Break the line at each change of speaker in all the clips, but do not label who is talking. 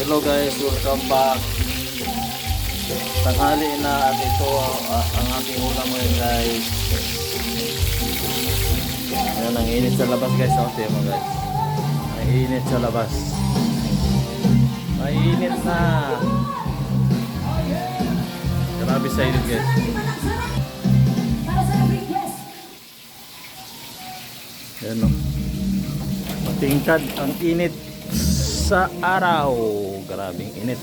Hello guys, welcome back. Tanghali na at ito ang ating ulam ngayon guys. Ayan, ang init sa labas guys. Okay mo guys, ang init sa labas. Mainit na. Grabe sa init guys. Ayan o, matingkad ang init sa araw. Grabing init.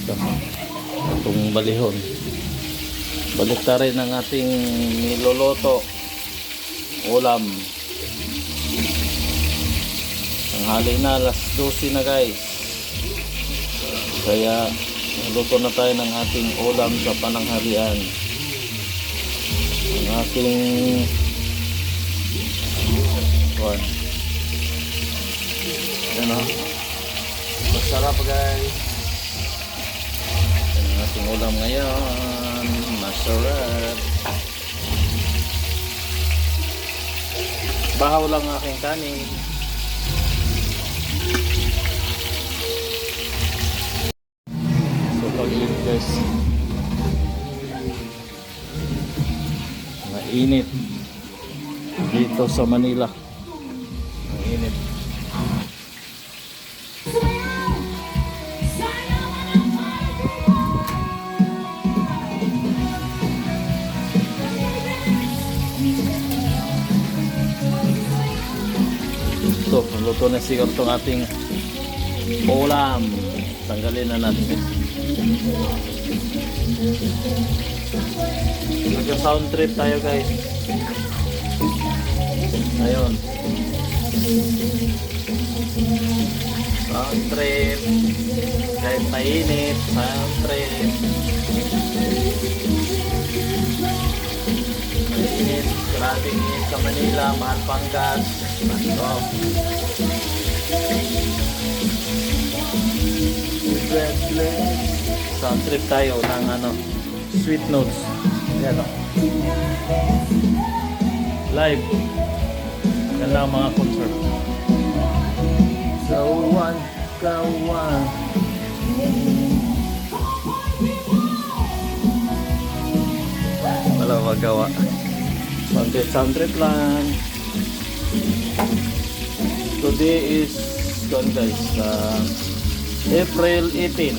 Itong balihon. Balik na rin ang ating niloloto ulam. Tanghali na, alas 12 na guys. Kaya luto na tayo ng ating ulam sa pananghalian. Ang ating yan o, masarap guys. Yan ang ating ulam ngayon. Masarap. Bahaw lang aking kanin. So pag-init guys, mainit dito sa Manila. Mainit. Ito, luto na siguro itong ating ulam. Tanggalin na natin guys. Nag-sound trip tayo guys. Ayun, sound trip. Kahit mainit, sound trip. Mainit, grabing init sa Manila, mahal pang gas. Sound trip tayo ng sweet notes. Yan o, live. Ganda ang mga concert. Kawan, kawan. Wala magawa. Sound trip lang. Today is guys, April 18.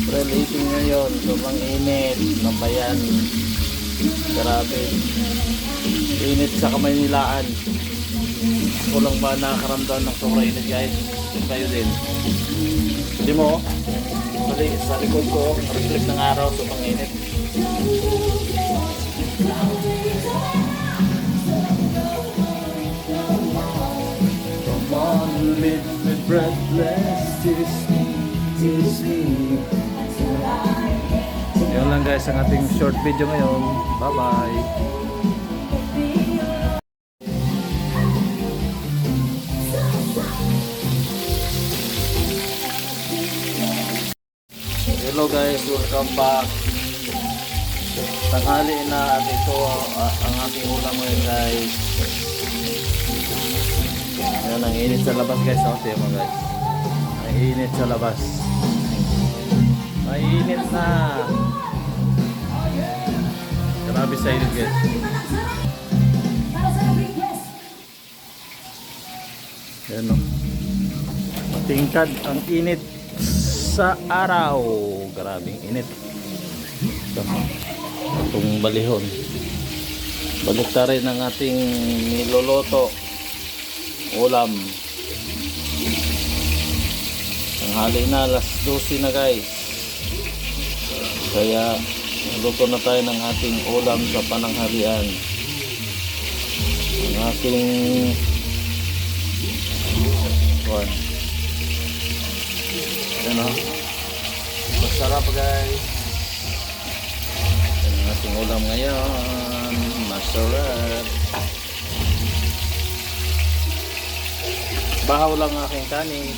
April 18 ngayon. Sobrang init ng bayan. Grabe. Init sa Kamaynilaan. Ako lang ba nakakaramdam ng sobrang init guys? Kayo din. Hindi mo? Sa likod ko, reflect ng araw, sobrang init. Come on, live me breathless, tease me, tease me. Yun lang guys ang ating short video ngayon. Bye bye. Hello guys, welcome back. Tanghali na at ito ang ating ulam ngayon guys. Ayan, ang init sa labas guys. Okay mo guys, ang init sa labas. Mainit na. Grabe sa init guys. Ayan o, matingkad ang init sa araw. Grabing init. Itong balihon. Balik na rin ang ating niloloto ulam. Tanghali na, alas 12 na guys. Kaya luto na tayo ng ating ulam sa pananghalian. Ang ating yan o, masarap guys. Yan ang ating ulam ngayon. Masarap. Bahaw lang aking kanin.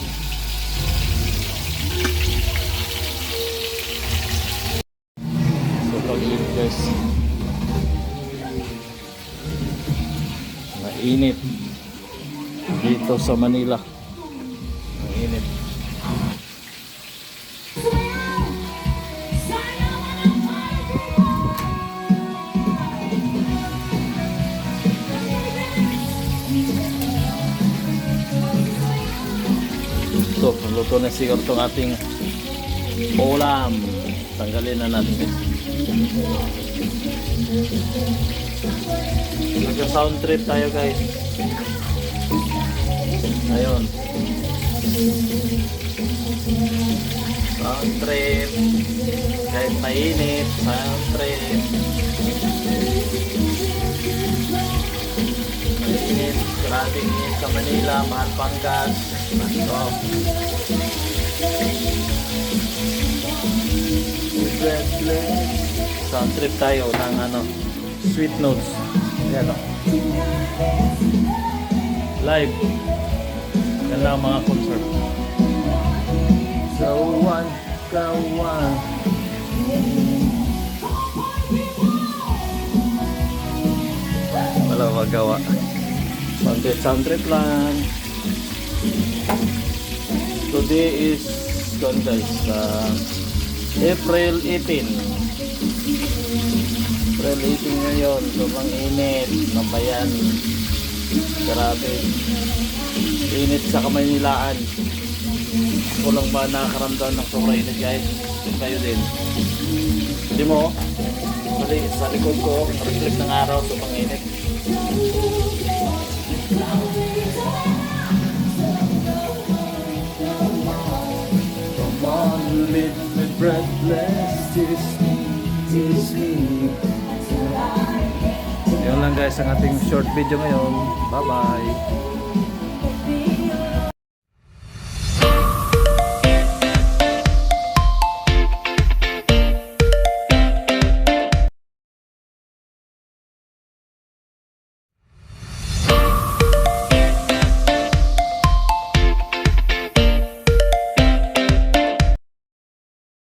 So pag-init guys, mainit dito sa Manila. Luto na siguro itong ating ulam. Tanggalin na natin. Nagka-sound trip tayo guys. Ayun. Sound trip. Kahit mainit, sound trip. Mainit, grabing init sa Manila, mahal panggas. Ito. Sound trip tayo ng sweet notes. Yan o. Live. Yan lang mga concert. Kawan, kawan. Wala magawa. Sound trip lang. Today is guys, April 18. April 18 ngayon. Sobrang init. Nabayan. Grabe. Init sa Kamaynilaan. Ako lang ba nakakaramdam ng sobrang init guys? Kayo din. Hindi mo? Sa likod ko, reflect ng araw, sobrang init. Come on, leave me breathless, tease me, tease me. Yun lang guys ang ating short video ngayon. Bye bye.